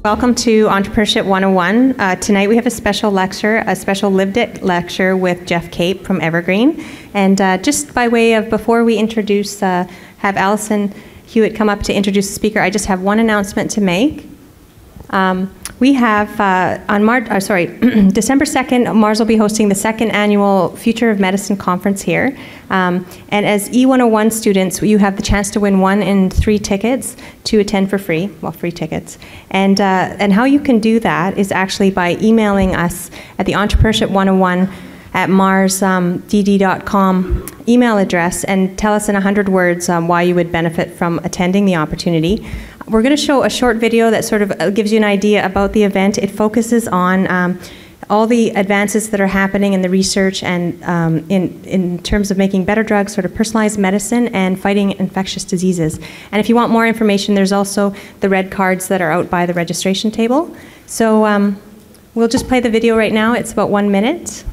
Welcome to Entrepreneurship 101. Tonight we have a special lecture, a special lived it lecture with Geoff Cape from Evergreen. And just by way of, before we introduce, have Alison Hewitt come up to introduce the speaker, I just have one announcement to make. We have, December 2nd, Mars will be hosting the second annual Future of Medicine conference here. And as E101 students, you have the chance to win 1 in 3 tickets to attend for free, well, free tickets. And how you can do that is actually by emailing us at the Entrepreneurship101 at marsdd.com email address and tell us in 100 words why you would benefit from attending the opportunity. We're going to show a short video that sort of gives you an idea about the event. It focuses on all the advances that are happening in the research and in terms of making better drugs, sort of personalized medicine and fighting infectious diseases. And if you want more information, there's also the red cards that are out by the registration table. So we'll just play the video right now. It's about 1 minute.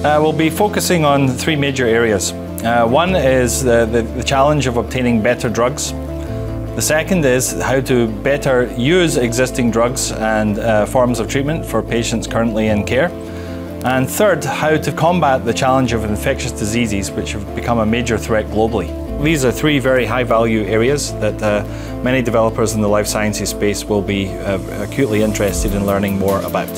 We'll be focusing on 3 major areas. One is the challenge of obtaining better drugs. The second is how to better use existing drugs and forms of treatment for patients currently in care. And third, how to combat the challenge of infectious diseases, which have become a major threat globally. These are 3 very high-value areas that many developers in the life sciences space will be acutely interested in learning more about.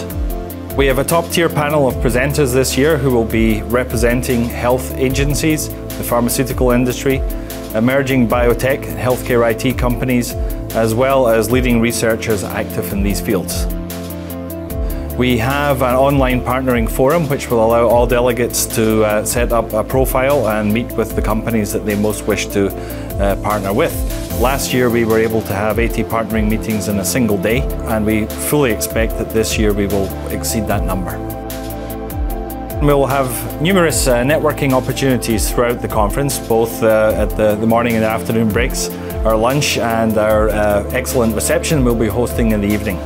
We have a top-tier panel of presenters this year who will be representing health agencies, the pharmaceutical industry, emerging biotech and healthcare IT companies, as well as leading researchers active in these fields. We have an online partnering forum which will allow all delegates to set up a profile and meet with the companies that they most wish to partner with. Last year we were able to have 80 partnering meetings in a single day, and we fully expect that this year we will exceed that number. We'll have numerous networking opportunities throughout the conference, both at the morning and afternoon breaks, our lunch and our excellent reception we'll be hosting in the evening.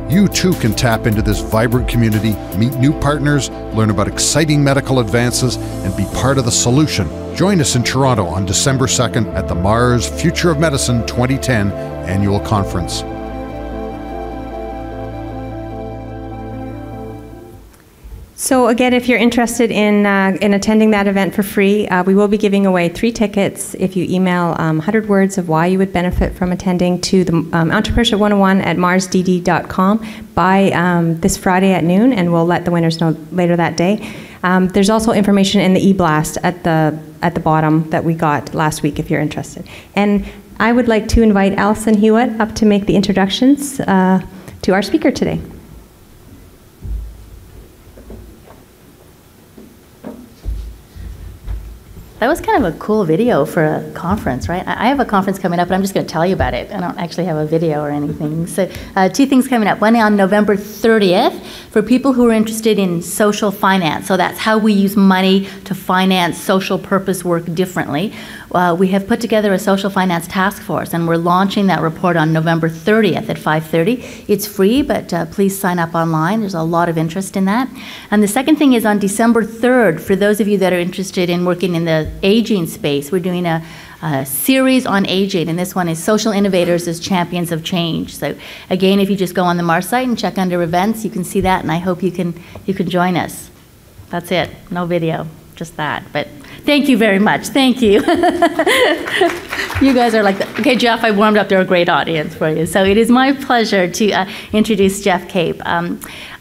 You too can tap into this vibrant community, meet new partners, learn about exciting medical advances, and be part of the solution. Join us in Toronto on December 2nd at the Mars Future of Medicine 2010 Annual Conference. So again, if you're interested in attending that event for free, we will be giving away 3 tickets if you email 100 words of why you would benefit from attending to the Entrepreneurship 101 at marsdd.com by this Friday at noon, and we'll let the winners know later that day. There's also information in the e-blast at the bottom that we got last week if you're interested. And I would like to invite Alison Hewitt up to make the introductions to our speaker today. That was kind of a cool video for a conference, right? I have a conference coming up, and I'm just going to tell you about it. I don't actually have a video or anything. So 2 things coming up. One on November 30th for people who are interested in social finance. So that's how we use money to finance social purpose work differently. We have put together a social finance task force, and we're launching that report on November 30th at 5:30. It's free, but please sign up online. There's a lot of interest in that. And the second thing is on December 3rd, for those of you that are interested in working in the aging space, we're doing a series on aging, and this one is Social Innovators as Champions of Change. So again, if you just go on the Mars site and check under events, you can see that, and I hope you can join us. That's it, no video, just that. But thank you very much, thank you. You guys are like, okay, Geoff, I warmed up, they're a great audience for you. So it is my pleasure to introduce Geoff Cape.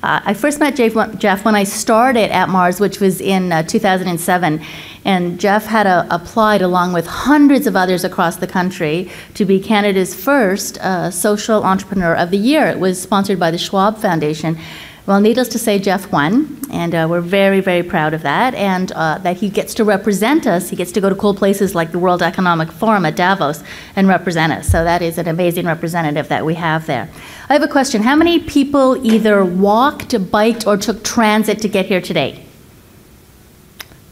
I first met Geoff when I started at Mars, which was in 2007. And Geoff had applied along with hundreds of others across the country to be Canada's first social entrepreneur of the year. It was sponsored by the Schwab Foundation. Well, needless to say, Geoff won, and we're very, very proud of that, and that he gets to represent us. He gets to go to cool places like the World Economic Forum at Davos and represent us. So that is an amazing representative that we have there. I have a question. How many people either walked, biked, or took transit to get here today?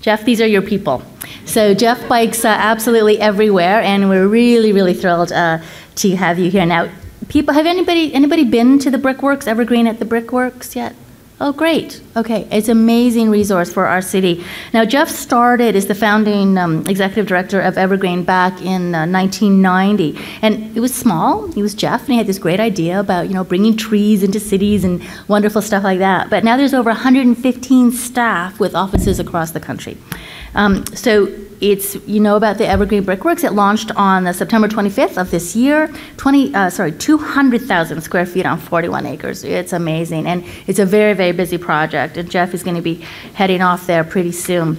Geoff, these are your people. So Geoff bikes absolutely everywhere, and we're really, really thrilled to have you here. Now, people, have anybody been to the Brick Works, Evergreen at the Brick Works yet? Oh, great. Okay, it's an amazing resource for our city. Now, Geoff started as the founding executive director of Evergreen back in 1990, and it was small. He was Geoff, and he had this great idea about, you know, bringing trees into cities and wonderful stuff like that. But now there's over 115 staff with offices across the country. So it's, you know about the Evergreen Brick Works. It launched on September 25th of this year, 200,000 square feet on 41 acres. It's amazing, and it's a very, very busy project, and Geoff is going to be heading off there pretty soon.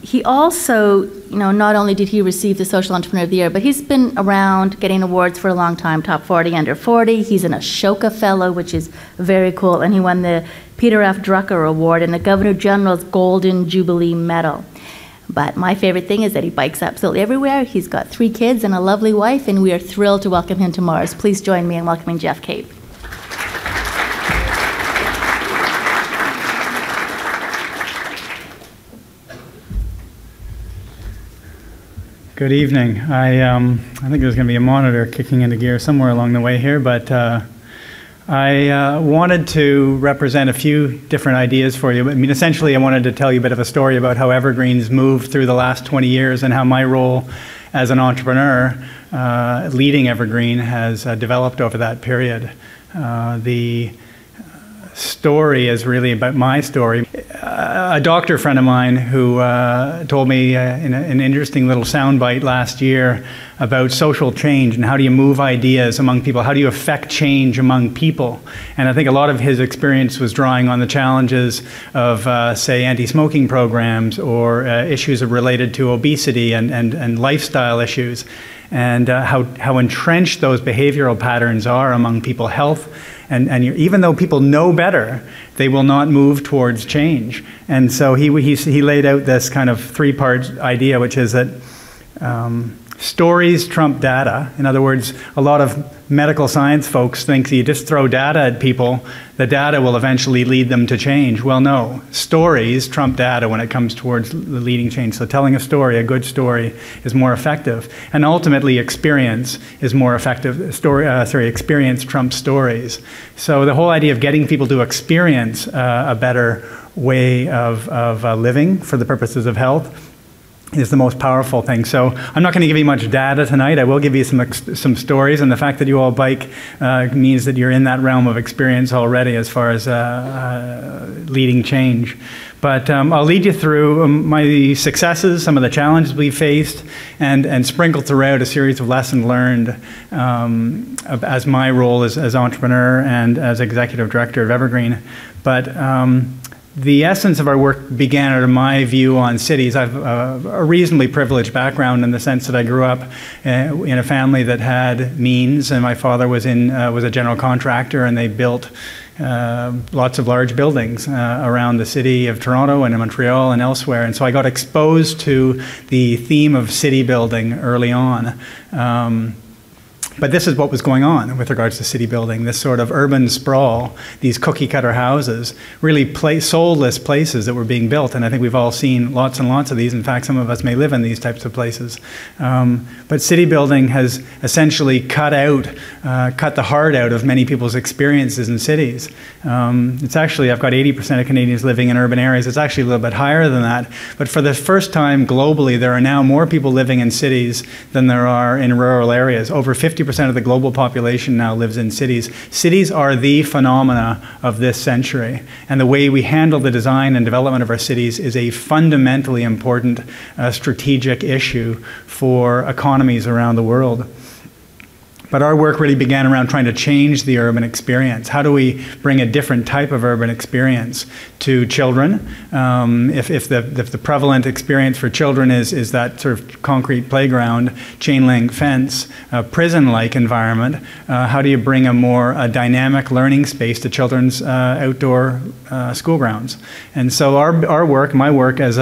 He also, you know, not only did he receive the Social Entrepreneur of the Year, but he's been around getting awards for a long time, Top 40 Under 40. He's an Ashoka Fellow, which is very cool, and he won the Peter F. Drucker Award and the Governor General's Golden Jubilee Medal. But my favorite thing is that he bikes absolutely everywhere. He's got 3 kids and a lovely wife, and we are thrilled to welcome him to Mars. Please join me in welcoming Geoff Cape. Good evening. I think there's going to be a monitor kicking into gear somewhere along the way here, but I wanted to represent a few different ideas for you. I mean, essentially, I wanted to tell you a bit of a story about how Evergreen's moved through the last 20 years and how my role as an entrepreneur leading Evergreen has developed over that period. The story is really about my story. A doctor friend of mine who told me in an interesting little soundbite last year about social change and how do you move ideas among people, how do you affect change among people. And I think a lot of his experience was drawing on the challenges of, say, anti-smoking programs or issues related to obesity and lifestyle issues, and how entrenched those behavioral patterns are among people. Health, and even though people know better, they will not move towards change. And so he laid out this kind of 3-part idea, which is that stories trump data. In other words, a lot of medical science folks think that you just throw data at people, the data will eventually lead them to change. Well, no. Stories trump data when it comes towards leading change. So telling a story, a good story, is more effective. And ultimately, experience is more effective. Experience trumps stories. So the whole idea of getting people to experience a better way of living for the purposes of health is the most powerful thing. So I'm not going to give you much data tonight. I will give you some stories, and the fact that you all bike means that you're in that realm of experience already as far as leading change. But I'll lead you through my successes, some of the challenges we faced, and sprinkle throughout a series of lessons learned as my role as entrepreneur and as executive director of Evergreen. But the essence of our work began out of my view on cities. I've a reasonably privileged background in the sense that I grew up in a family that had means, and my father was a general contractor, and they built lots of large buildings around the city of Toronto and in Montreal and elsewhere. And so I got exposed to the theme of city building early on. But this is what was going on with regards to city building, this sort of urban sprawl, these cookie-cutter houses, really soulless places that were being built. And I think we've all seen lots and lots of these. In fact, some of us may live in these types of places. But city building has essentially cut the heart out of many people's experiences in cities. It's actually, I've got 80% of Canadians living in urban areas. It's actually a little bit higher than that. But for the first time globally, there are now more people living in cities than there are in rural areas. Over 50% of the global population now lives in cities. Cities are the phenomena of this century, and the way we handle the design and development of our cities is a fundamentally important strategic issue for economies around the world. But our work really began around trying to change the urban experience. How do we bring a different type of urban experience to children? If the prevalent experience for children is that sort of concrete playground, chain link fence, prison-like environment, how do you bring a more dynamic learning space to children's outdoor school grounds? And so our work, my work as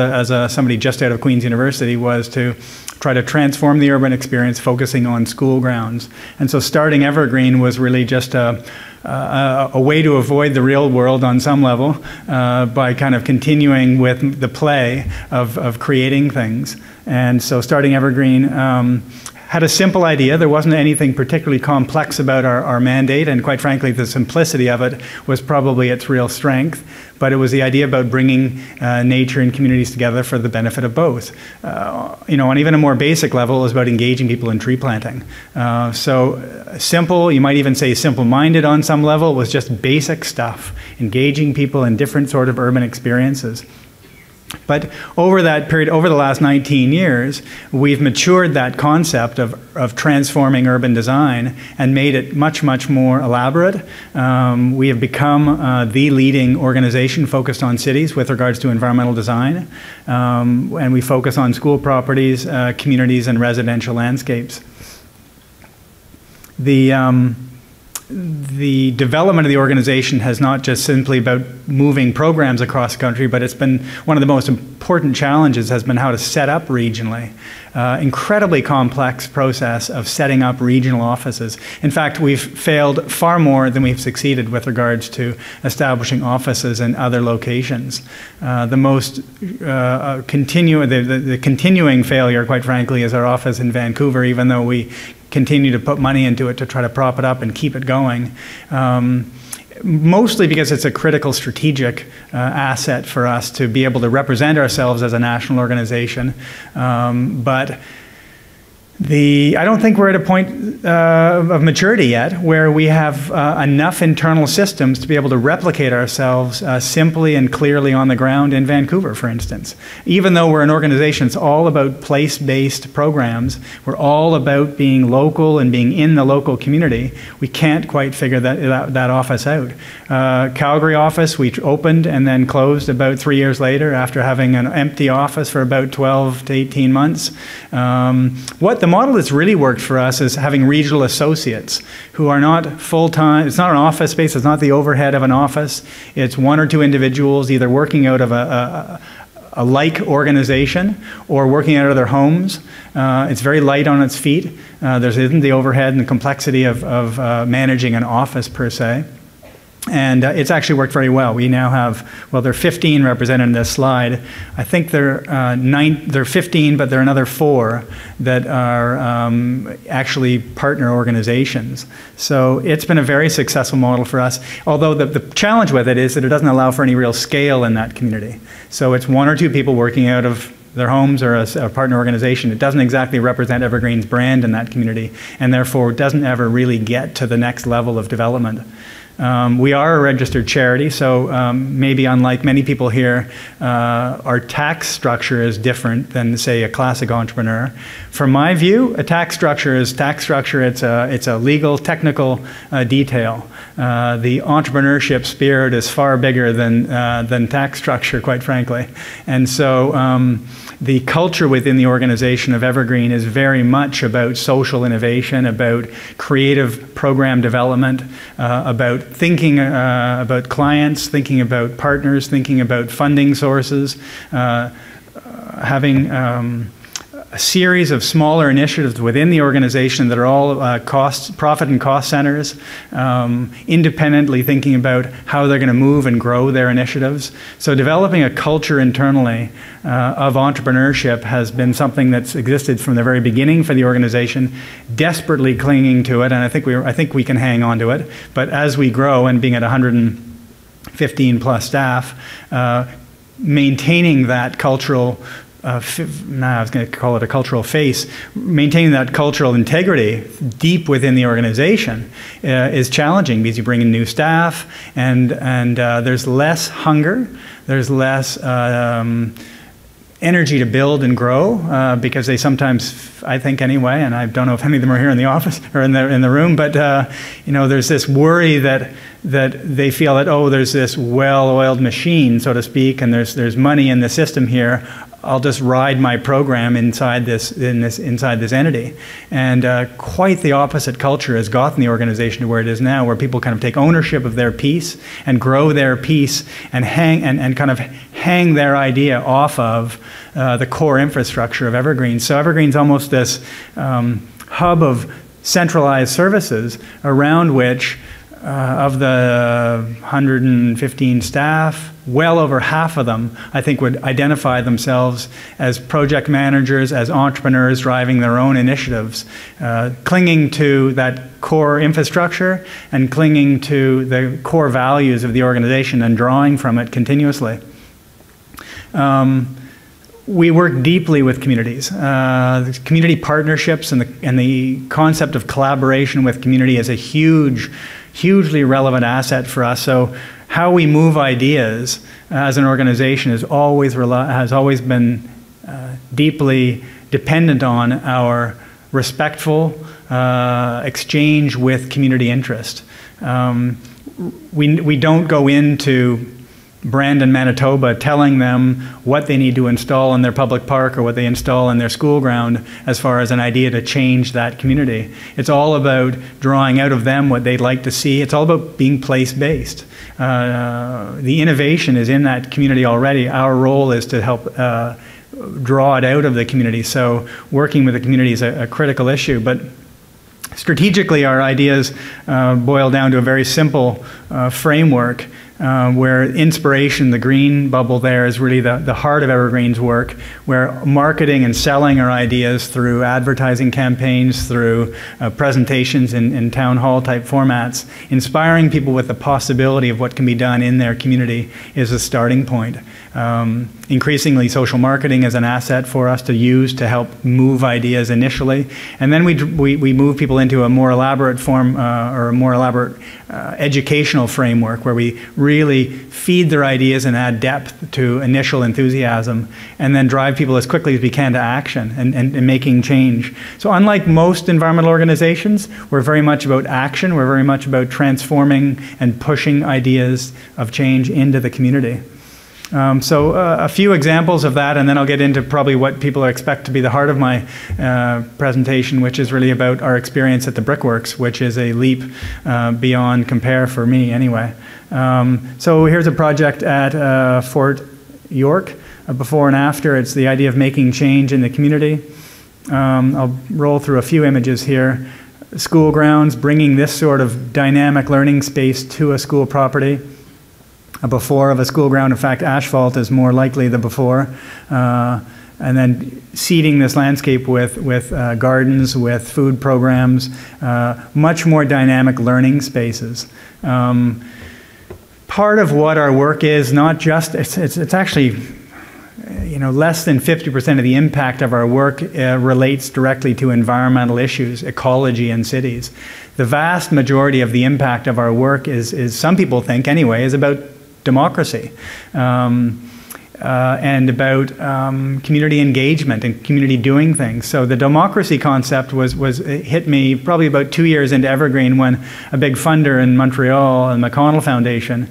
somebody just out of Queen's University, was to try to transform the urban experience, focusing on school grounds. And so starting Evergreen was really just a way to avoid the real world on some level by kind of continuing with the play of creating things. And so starting Evergreen had a simple idea. There wasn't anything particularly complex about our mandate, and quite frankly, the simplicity of it was probably its real strength. But it was the idea about bringing nature and communities together for the benefit of both. On even a more basic level, it was about engaging people in tree planting. So simple, you might even say simple-minded on some level, was just basic stuff, engaging people in different sort of urban experiences. But over that period, over the last 19 years, we've matured that concept of transforming urban design and made it much, much more elaborate. We have become the leading organization focused on cities with regards to environmental design. And we focus on school properties, communities, and residential landscapes. The development of the organization has not just simply about moving programs across the country, but it's been one of the most important challenges has been how to set up regionally. Incredibly complex process of setting up regional offices. In fact, we've failed far more than we've succeeded with regards to establishing offices in other locations. The continuing failure, quite frankly, is our office in Vancouver, even though we continue to put money into it to try to prop it up and keep it going. Mostly because it's a critical strategic asset for us to be able to represent ourselves as a national organization. But I don't think we're at a point of maturity yet where we have enough internal systems to be able to replicate ourselves simply and clearly on the ground in Vancouver, for instance. Even though we're an organization that's all about place-based programs, we're all about being local and being in the local community, we can't quite figure that office out. Calgary office, we opened and then closed about 3 years later after having an empty office for about 12 to 18 months. The model that's really worked for us is having regional associates who are not full-time. It's not an office space. It's not the overhead of an office. It's one or two individuals either working out of a like organization or working out of their homes. It's very light on its feet. There isn't the overhead and the complexity of managing an office per se. And it's actually worked very well. We now have, well, there are 15 represented in this slide. I think there are 15, but there are another 4 that are actually partner organizations. So it's been a very successful model for us, although the challenge with it is that it doesn't allow for any real scale in that community. So it's 1 or 2 people working out of their homes or a partner organization. It doesn't exactly represent Evergreen's brand in that community, and therefore doesn't ever really get to the next level of development. We are a registered charity, so maybe unlike many people here, our tax structure is different than, say, a classic entrepreneur. From my view, a tax structure is tax structure. It's a legal, technical detail. The entrepreneurship spirit is far bigger than tax structure, quite frankly. And so the culture within the organization of Evergreen is very much about social innovation, about creative program development, about thinking about clients, thinking about partners, thinking about funding sources, having a series of smaller initiatives within the organization that are all profit and cost centers, independently thinking about how they're going to move and grow their initiatives. So developing a culture internally of entrepreneurship has been something that's existed from the very beginning for the organization, desperately clinging to it, and I think we can hang on to it. But as we grow, and being at 115 plus staff, maintaining that cultural I was going to call it a cultural face. Maintaining that cultural integrity deep within the organization is challenging because you bring in new staff, and there's less hunger, there's less energy to build and grow because they sometimes, I think anyway, and I don't know if any of them are here in the office or in the room, but there's this worry that they feel that, oh, there's this well-oiled machine, so to speak, and there's money in the system here. I'll just ride my program inside this entity. And quite the opposite culture has gotten the organization to where it is now, where people kind of take ownership of their piece and grow their piece and hang their idea off of the core infrastructure of Evergreen. So Evergreen's almost this hub of centralized services around which of the 115 staff, well over half of them, I think, would identify themselves as project managers, as entrepreneurs driving their own initiatives, clinging to that core infrastructure and clinging to the core values of the organization and drawing from it continuously. We work deeply with communities. Community partnerships and the concept of collaboration with community is a hugely relevant asset for us. So how we move ideas as an organization has always been deeply dependent on our respectful exchange with community interest. We don't go into Brandon, Manitoba, telling them what they need to install in their public park or what they install in their school ground as far as an idea to change that community. It's all about drawing out of them what they'd like to see. It's all about being place-based. The innovation is in that community already. Our role is to help draw it out of the community. So working with the community is a critical issue. But strategically, our ideas boil down to a very simple framework where inspiration, the green bubble there, is really the heart of Evergreen's work, where marketing and selling our ideas through advertising campaigns, through presentations in town hall type formats, inspiring people with the possibility of what can be done in their community is a starting point. Increasingly, social marketing is an asset for us to use to help move ideas initially. And then we move people into a more elaborate form or a more elaborate educational framework where we really feed their ideas and add depth to initial enthusiasm and then drive people as quickly as we can to action and making change. So unlike most environmental organizations, we're very much about action. We're very much about transforming and pushing ideas of change into the community. So a few examples of that, and then I'll get into probably what people expect to be the heart of my presentation, which is really about our experience at the Brickworks, which is a leap beyond compare for me anyway. So here's a project at Fort York, before and after. It's the idea of making change in the community. I'll roll through a few images here. School grounds, bringing this sort of dynamic learning space to a school property. A before of a school ground. In fact, asphalt is more likely the before. And then seeding this landscape with gardens, with food programs, much more dynamic learning spaces. Part of what our work is, not just, it's actually, you know, less than 50% of the impact of our work relates directly to environmental issues, ecology in cities. The vast majority of the impact of our work is some people think anyway, is about democracy and about community engagement and community doing things. So the democracy concept hit me probably about 2 years into Evergreen when a big funder in Montreal, the McConnell Foundation,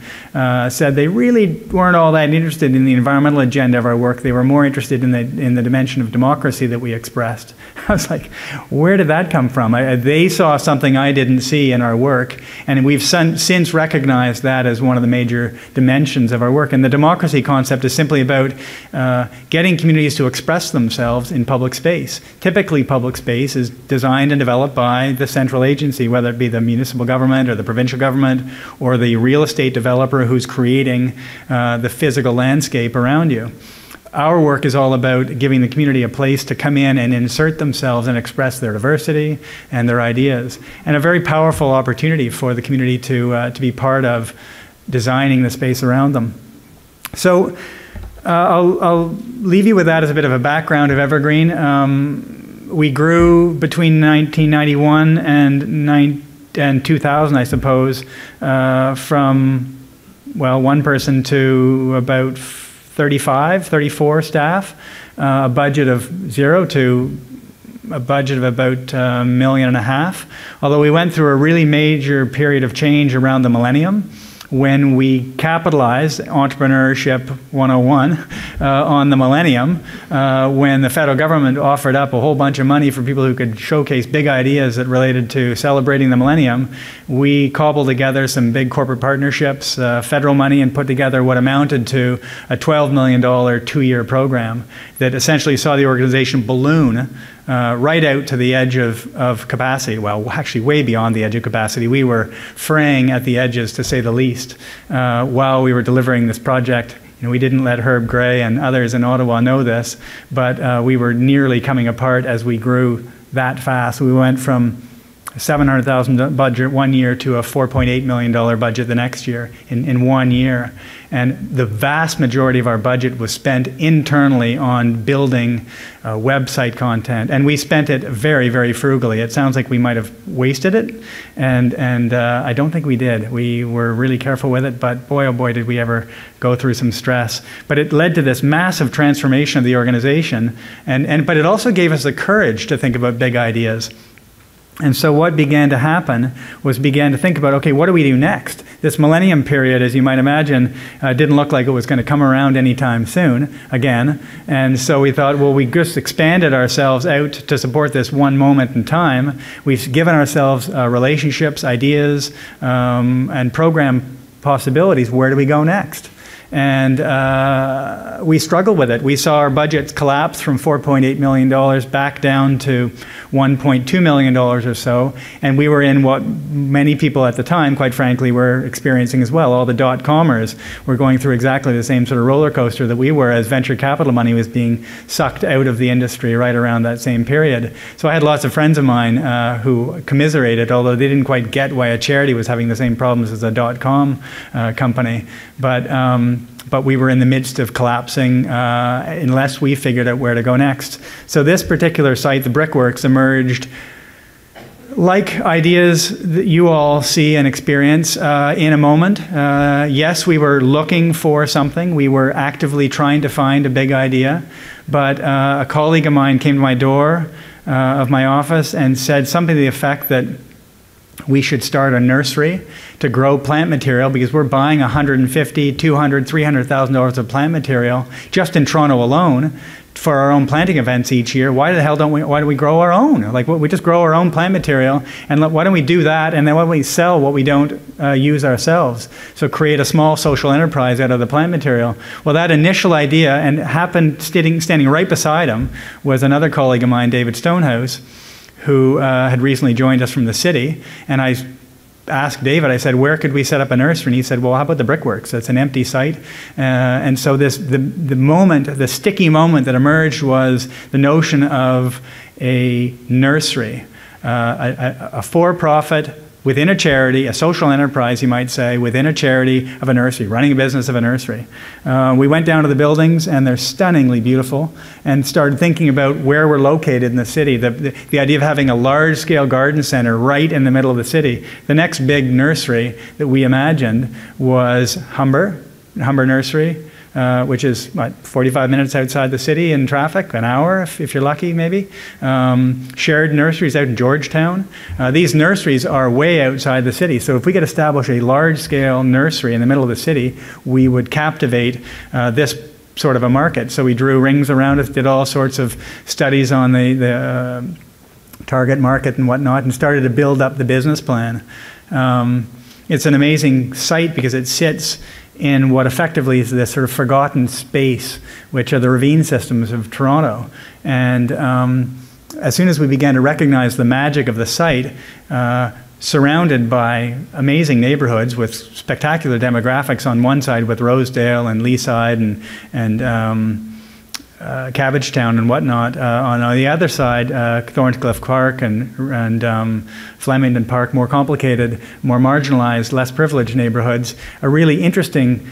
said they really weren't all that interested in the environmental agenda of our work. They were more interested in the dimension of democracy that we expressed. I was like, where did that come from? They saw something I didn't see in our work, and we've since recognized that as one of the major dimensions of our work. And the democracy concept is simply about getting communities to express themselves in public space. Typically, public space is designed and developed by the central agency, whether it be the municipal government or the provincial government or the real estate developer who's creating the physical landscape around you. Our work is all about giving the community a place to come in and insert themselves and express their diversity and their ideas, and a very powerful opportunity for the community to be part of designing the space around them. So I'll leave you with that as a bit of a background of Evergreen. We grew between 1991 and 2000, I suppose, from, well, one person to about 34 staff, a budget of 0 to a budget of about $1.5 million. Although we went through a really major period of change around the millennium, when we capitalized Entrepreneurship 101 on the millennium, when the federal government offered up a whole bunch of money for people who could showcase big ideas that related to celebrating the millennium, we cobbled together some big corporate partnerships, federal money, and put together what amounted to a $12 million 2-year program that essentially saw the organization balloon right out to the edge of capacity. Well, actually way beyond the edge of capacity. We were fraying at the edges, to say the least, while we were delivering this project. We didn't let Herb Gray and others in Ottawa know this, but we were nearly coming apart as we grew that fast. We went from a $700,000 budget one year to a $4.8 million budget the next year in 1 year. And the vast majority of our budget was spent internally on building website content. And we spent it very, very frugally. It sounds like we might have wasted it, and I don't think we did. We were really careful with it, but boy, oh boy, did we ever go through some stress. But it led to this massive transformation of the organization, but it also gave us the courage to think about big ideas. And so what began to happen was began to think about, okay, what do we do next? This millennium period, as you might imagine, didn't look like it was going to come around anytime soon again. And so we thought, well, we just expanded ourselves out to support this one moment in time. We've given ourselves relationships, ideas, and program possibilities. Where do we go next? And we struggled with it. We saw our budgets collapse from $4.8 million back down to $1.2 million or so. And we were in what many people at the time, quite frankly, were experiencing as well. All the dot-commers were going through exactly the same sort of roller coaster that we were, as venture capital money was being sucked out of the industry right around that same period. So I had lots of friends of mine who commiserated, although they didn't quite get why a charity was having the same problems as a dot-com company. But we were in the midst of collapsing unless we figured out where to go next. So this particular site, the Brickworks, emerged like ideas that you all see and experience in a moment. Yes, we were looking for something. We were actively trying to find a big idea. But a colleague of mine came to my door of my office and said something to the effect that we should start a nursery to grow plant material, because we're buying $150,000, $200,000, $300,000 of plant material just in Toronto alone for our own planting events each year. Why the hell why do we grow our own? Like, we just grow our own plant material, and why don't we do that, and then why don't we sell what we don't use ourselves? So create a small social enterprise out of the plant material. Well, that initial idea, and happened standing right beside him, was another colleague of mine, David Stonehouse, who had recently joined us from the city. And I asked David, I said, where could we set up a nursery? And he said, well, how about the Brickworks? It's an empty site. And so the sticky moment that emerged was the notion of a nursery, a for-profit within a charity, a social enterprise, you might say, within a charity of a nursery, running a business of a nursery. We went down to the buildings, and they're stunningly beautiful, and started thinking about where we're located in the city. The idea of having a large-scale garden center right in the middle of the city. The next big nursery that we imagined was Humber Nursery, which is, 45 minutes outside the city in traffic, an hour if you're lucky, maybe. Shared nurseries out in Georgetown. These nurseries are way outside the city, so if we could establish a large-scale nursery in the middle of the city, we would captivate this sort of a market. So we drew rings around us, did all sorts of studies on the target market and whatnot, and started to build up the business plan. It's an amazing site because it sits in what effectively is this sort of forgotten space, which are the ravine systems of Toronto. And as soon as we began to recognize the magic of the site, surrounded by amazing neighborhoods with spectacular demographics on one side with Rosedale and Leaside and Cabbagetown and whatnot. On the other side, Thorncliffe Park and Flemington Park, more complicated, more marginalized, less privileged neighborhoods, a really interesting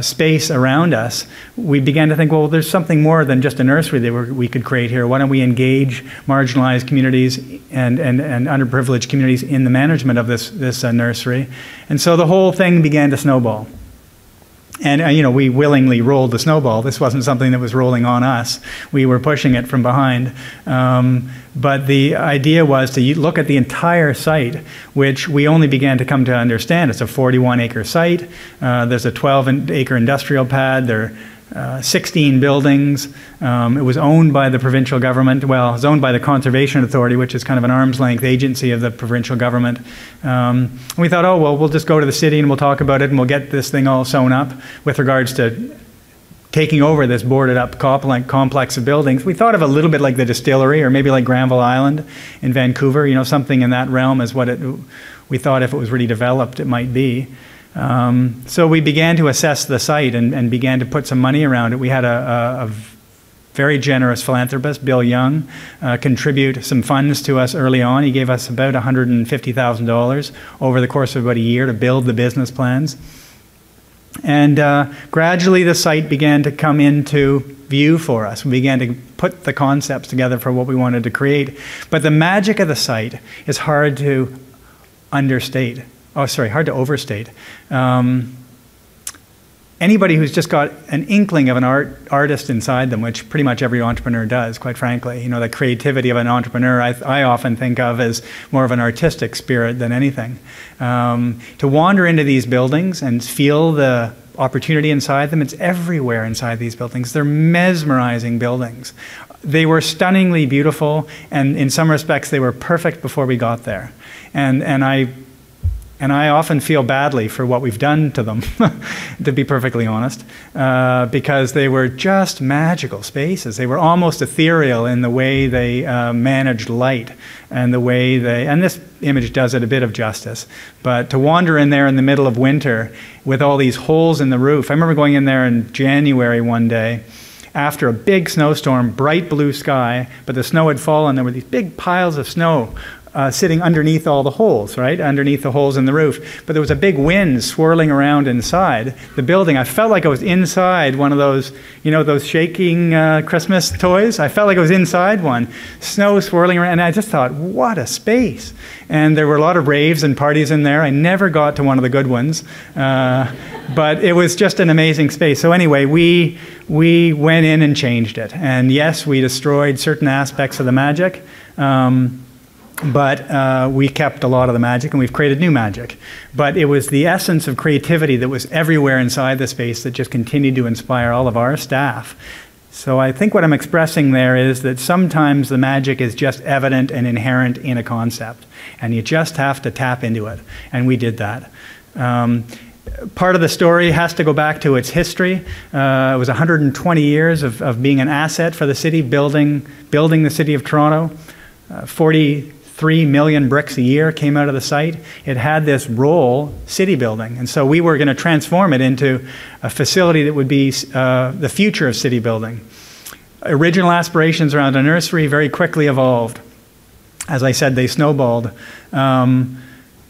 space around us. We began to think, well, there's something more than just a nursery that we could create here. Why don't we engage marginalized communities and underprivileged communities in the management of this nursery? And so the whole thing began to snowball. And we willingly rolled the snowball. This wasn't something that was rolling on us. We were pushing it from behind. But the idea was to look at the entire site, which we only began to come to understand. It's a 41-acre site. There's a 12-acre industrial pad. There are 16 buildings. It was owned by the provincial government. Well, it was owned by the Conservation Authority, which is kind of an arm's-length agency of the provincial government. We thought, oh, well, we'll just go to the city and we'll talk about it and we'll get this thing all sewn up with regards to taking over this boarded up complex of buildings. We thought of a little bit like the distillery, or maybe like Granville Island in Vancouver, you know, something in that realm is what we thought if it was really developed it might be. So we began to assess the site and began to put some money around it. We had a very generous philanthropist, Bill Young, contribute some funds to us early on. He gave us about $150,000 over the course of about a year to build the business plans. And gradually the site began to come into view for us. We began to put the concepts together for what we wanted to create. But the magic of the site is hard to understate. Oh, sorry, hard to overstate. Anybody who's just got an inkling of an artist inside them, which pretty much every entrepreneur does, quite frankly. You know, the creativity of an entrepreneur, I often think of as more of an artistic spirit than anything. To wander into these buildings and feel the opportunity inside them, it's everywhere inside these buildings. They're mesmerizing buildings. They were stunningly beautiful, and in some respects they were perfect before we got there. And I often feel badly for what we've done to them, to be perfectly honest, because they were just magical spaces. They were almost ethereal in the way they managed light and the way they, and this image does it a bit of justice, but to wander in there in the middle of winter with all these holes in the roof. I remember going in there in January one day after a big snowstorm, bright blue sky, but the snow had fallen. There were these big piles of snow sitting underneath all the holes, right? Underneath the holes in the roof. But there was a big wind swirling around inside the building. I felt like I was inside one of those, you know, those shaking Christmas toys. I felt like I was inside one. Snow swirling around, and I just thought, what a space. And there were a lot of raves and parties in there. I never got to one of the good ones. But it was just an amazing space. So anyway, we went in and changed it. And yes, we destroyed certain aspects of the magic. But we kept a lot of the magic, and we've created new magic. But it was the essence of creativity that was everywhere inside the space that just continued to inspire all of our staff. So I think what I'm expressing there is that sometimes the magic is just evident and inherent in a concept, and you just have to tap into it, and we did that. Part of the story has to go back to its history. It was 120 years of being an asset for the city, building the city of Toronto. 43 million bricks a year came out of the site. It had this role, city building, and so we were going to transform it into a facility that would be the future of city building. Original aspirations around a nursery very quickly evolved. As I said, they snowballed.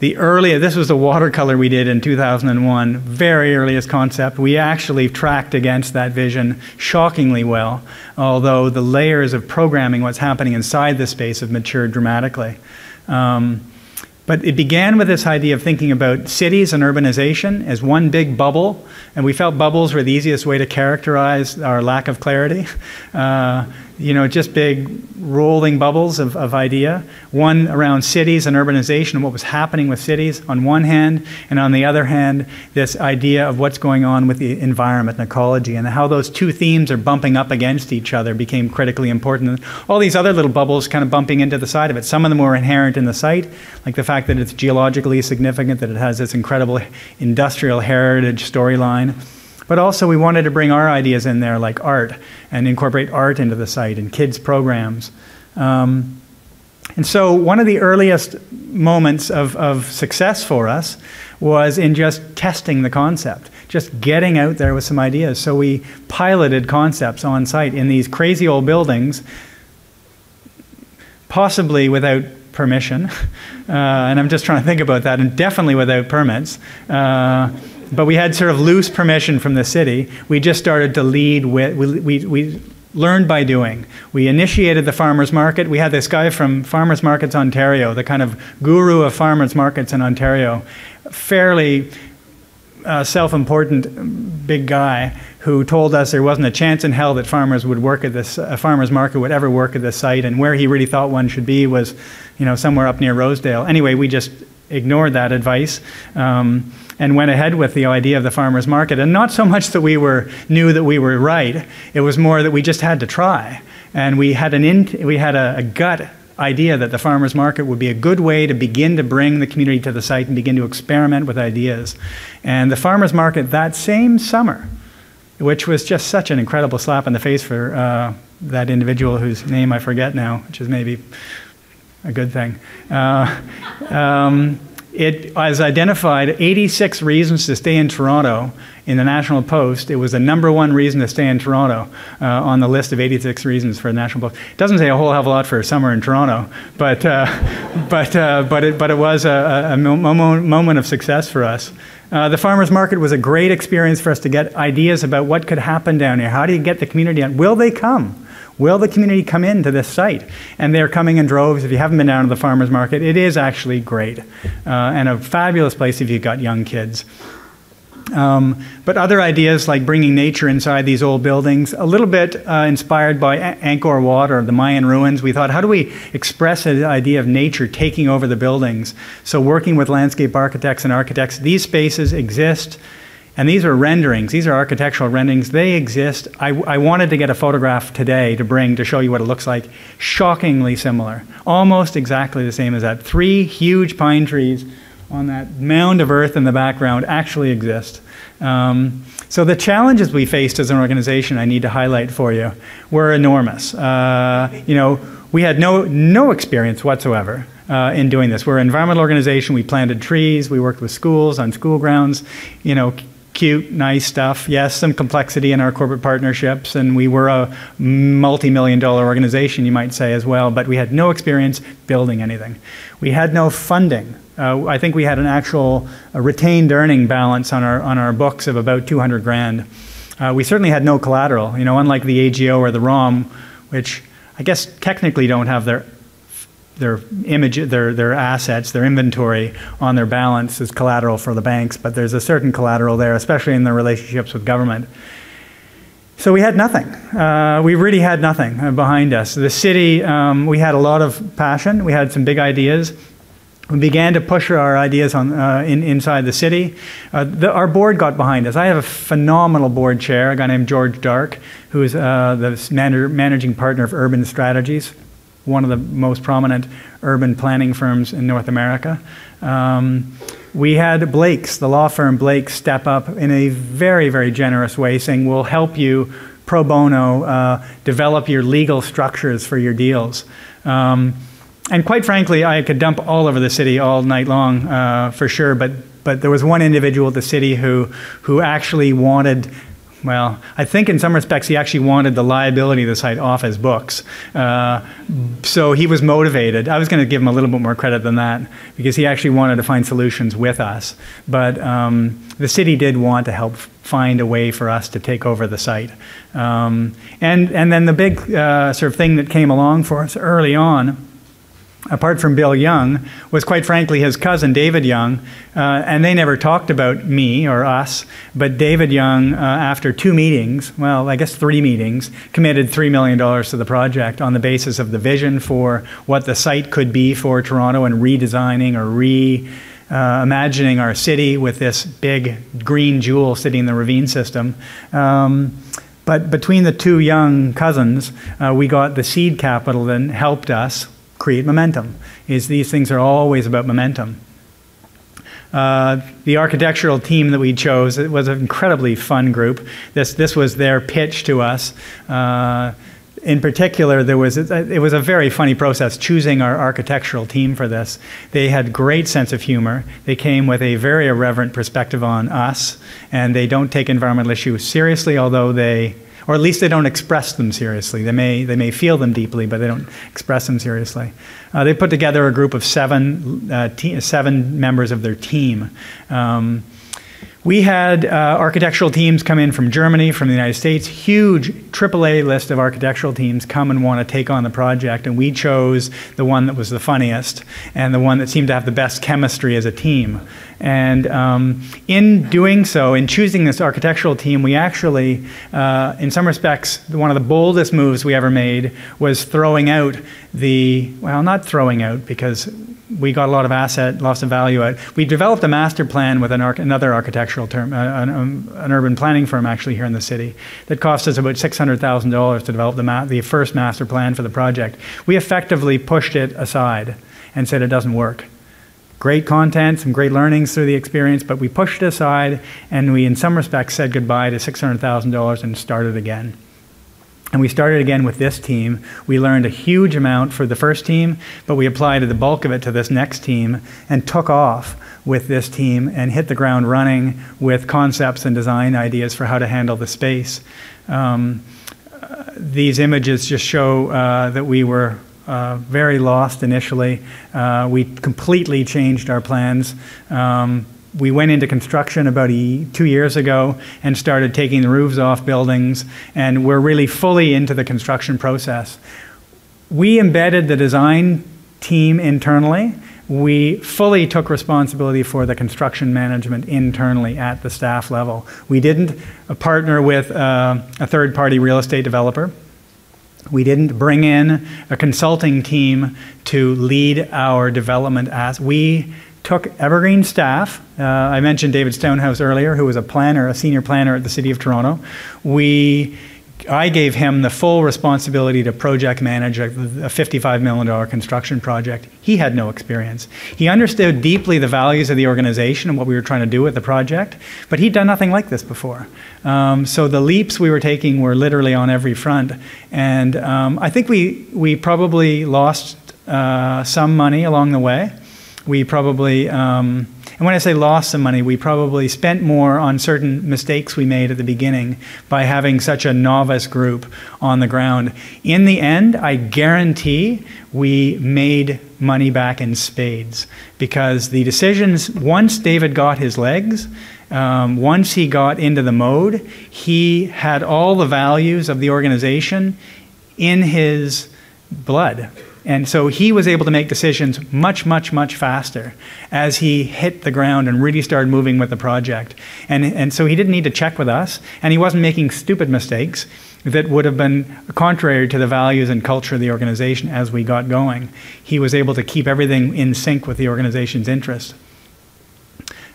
This was the watercolor we did in 2001, very earliest concept. We actually tracked against that vision shockingly well, although the layers of programming, what's happening inside the space, have matured dramatically. But it began with this idea of thinking about cities and urbanization as one big bubble, and we felt bubbles were the easiest way to characterize our lack of clarity. You know, just big rolling bubbles of idea. One around cities and urbanization and what was happening with cities on one hand, and on the other hand, this idea of what's going on with the environment and ecology, and how those two themes are bumping up against each other became critically important. All these other little bubbles kind of bumping into the side of it. Some of them were inherent in the site, like the fact that it's geologically significant, that it has this incredible industrial heritage storyline. But also we wanted to bring our ideas in there, like art, and incorporate art into the site and kids programs. And so one of the earliest moments of success for us was in just testing the concept, just getting out there with some ideas. So we piloted concepts on site in these crazy old buildings, possibly without permission, and I'm just trying to think about that, and definitely without permits. But we had sort of loose permission from the city. We just started to lead with, we learned by doing. We initiated the farmers market. We had this guy from Farmers Markets Ontario, the kind of guru of farmers markets in Ontario, fairly self-important big guy who told us there wasn't a chance in hell that farmers would work at this, a farmers market would ever work at this site, and where he really thought one should be was, you know, somewhere up near Rosedale. Anyway, we just ignored that advice. And went ahead with the idea of the farmers market. And not so much that we knew that we were right, it was more that we just had to try. And we had a gut idea that the farmers market would be a good way to begin to bring the community to the site and begin to experiment with ideas. And the farmers market that same summer which was just such an incredible slap in the face for that individual whose name I forget now, which is maybe a good thing. It has identified 86 reasons to stay in Toronto. In the National Post, it was the '1 reason to stay in Toronto on the list of 86 reasons for the National Post. It doesn't say a whole hell of a lot for summer in Toronto, but it was a moment of success for us. The farmers market was a great experience for us to get ideas about what could happen down here. How do you get the community on? Will they come? Will the community come into this site? And they're coming in droves. If you haven't been down to the farmers market, it is actually great and a fabulous place if you've got young kids. But other ideas like bringing nature inside these old buildings, a little bit inspired by Angkor Wat or the Mayan ruins, we thought, how do we express the idea of nature taking over the buildings? So working with landscape architects and architects, these spaces exist. And these are renderings. These are architectural renderings. They exist. I wanted to get a photograph today to bring to show you what it looks like. Shockingly similar. Almost exactly the same as that. 3 huge pine trees on that mound of earth in the background actually exist. So the challenges we faced as an organization, I need to highlight for you, were enormous. You know, we had no experience whatsoever in doing this. We're an environmental organization. We planted trees. We worked with schools on school grounds. You know, cute, nice stuff. Yes, some complexity in our corporate partnerships, and we were a multi-million-dollar organization, you might say, as well, but we had no experience building anything. We had no funding. I think we had an actual retained earning balance on our books of about 200 grand. We certainly had no collateral, you know, unlike the AGO or the ROM, which I guess technically don't have their assets, their inventory on their balance as collateral for the banks, but there's a certain collateral there, especially in their relationships with government. So we had nothing. We really had nothing behind us. The city, we had a lot of passion. We had some big ideas. We began to push our ideas on inside the city. Our board got behind us. I have a phenomenal board chair, a guy named George Dark, who is the managing partner of Urban Strategies, one of the most prominent urban planning firms in North America. We had Blake's, the law firm Blake's, step up in a very, very generous way, saying, we'll help you pro bono develop your legal structures for your deals. And quite frankly, I could dump all over the city all night long, for sure, but there was one individual at the city who actually wanted, well, I think in some respects he actually wanted the liability of the site off his books. So he was motivated. I was going to give him a little bit more credit than that because he actually wanted to find solutions with us. But the city did want to help find a way for us to take over the site. And then the big sort of thing that came along for us early on, apart from Bill Young, was quite frankly his cousin David Young, and they never talked about me or us, but David Young, after 2 meetings, well, I guess 3 meetings, committed $3 million to the project on the basis of the vision for what the site could be for Toronto and redesigning or reimagining our city with this big green jewel sitting in the ravine system. But between the 2 young cousins, we got the seed capital that helped us create momentum. These things are always about momentum. The architectural team that we chose, it was an incredibly fun group. This was their pitch to us. In particular, it was a very funny process choosing our architectural team for this. They had great sense of humor. They came with a very irreverent perspective on us, and they don't take environmental issues seriously, although or at least they don't express them seriously. They may feel them deeply, but they don't express them seriously. They put together a group of 7 members of their team. We had architectural teams come in from Germany, from the United States, huge AAA list of architectural teams come and want to take on the project, and we chose the one that was the funniest and the one that seemed to have the best chemistry as a team. And in doing so, in choosing this architectural team, we actually, in some respects, one of the boldest moves we ever made was throwing out well, not throwing out because we got a lot of loss of value out. We developed a master plan with another architectural term, an urban planning firm actually here in the city, that cost us about $600,000 to develop the first master plan for the project. We effectively pushed it aside and said it doesn't work. great content, some great learnings through the experience, but we pushed it aside and we, in some respects, said goodbye to $600,000 and started again. And we started again with this team. We learned a huge amount for the first team, but we applied the bulk of it to this next team and took off with this team and hit the ground running with concepts and design ideas for how to handle the space. These images just show that we were very lost initially. We completely changed our plans. We went into construction about 2 years ago and started taking the roofs off buildings, and we're really fully into the construction process. We embedded the design team internally. We fully took responsibility for the construction management internally at the staff level. We didn't partner with a third-party real estate developer. We didn't bring in a consulting team to lead our development as we took Evergreen staff. I mentioned David Stonehouse earlier, who was a planner, a senior planner at the City of Toronto. I gave him the full responsibility to project manage a $55 million construction project. He had no experience. He understood deeply the values of the organization and what we were trying to do with the project, but he'd done nothing like this before. So the leaps we were taking were literally on every front. And I think we probably lost some money along the way. We probably, and when I say lost some money, we probably spent more on certain mistakes we made at the beginning by having such a novice group on the ground. In the end, I guarantee we made money back in spades, because the decisions, once David got his legs, once he got into the mode, he had all the values of the organization in his blood. And so he was able to make decisions much, much, much faster as he hit the ground and really started moving with the project. And so he didn't need to check with us, and he wasn't making stupid mistakes that would have been contrary to the values and culture of the organization as we got going. He was able to keep everything in sync with the organization's interest.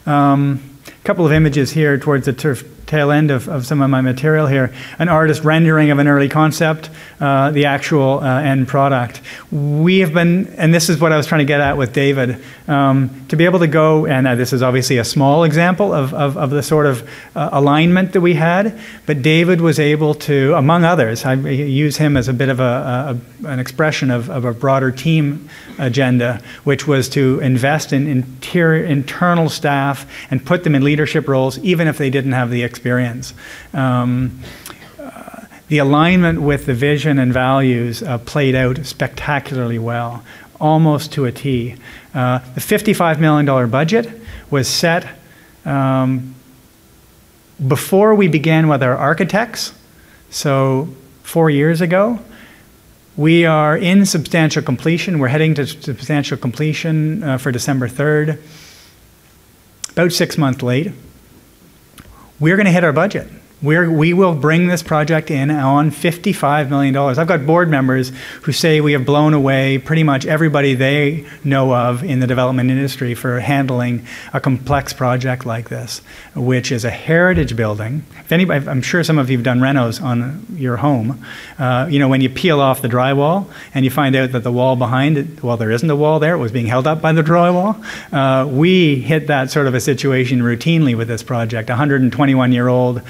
A couple of images here towards the tail end of some of my material here. An artist rendering of an early concept, the actual end product. We have been, and this is what I was trying to get at with David, to be able to go, and this is obviously a small example of the sort of alignment that we had, but David was able to, among others, I use him as a bit of an expression of a broader team agenda, which was to invest in internal staff and put them in leadership roles, even if they didn't have the experience. The alignment with the vision and values played out spectacularly well, almost to a T. The $55 million budget was set before we began with our architects, so 4 years ago. We are in substantial completion. We're heading to substantial completion for December 3rd, about 6 months late. We're going to hit our budget. We will bring this project in on $55 million. I've got board members who say we have blown away pretty much everybody they know of in the development industry for handling a complex project like this, which is a heritage building. If anybody, I'm sure some of you have done renos on your home. You know, when you peel off the drywall and you find out that the wall behind it, well, there isn't a wall there, it was being held up by the drywall. We hit that sort of a situation routinely with this project, 121-year-old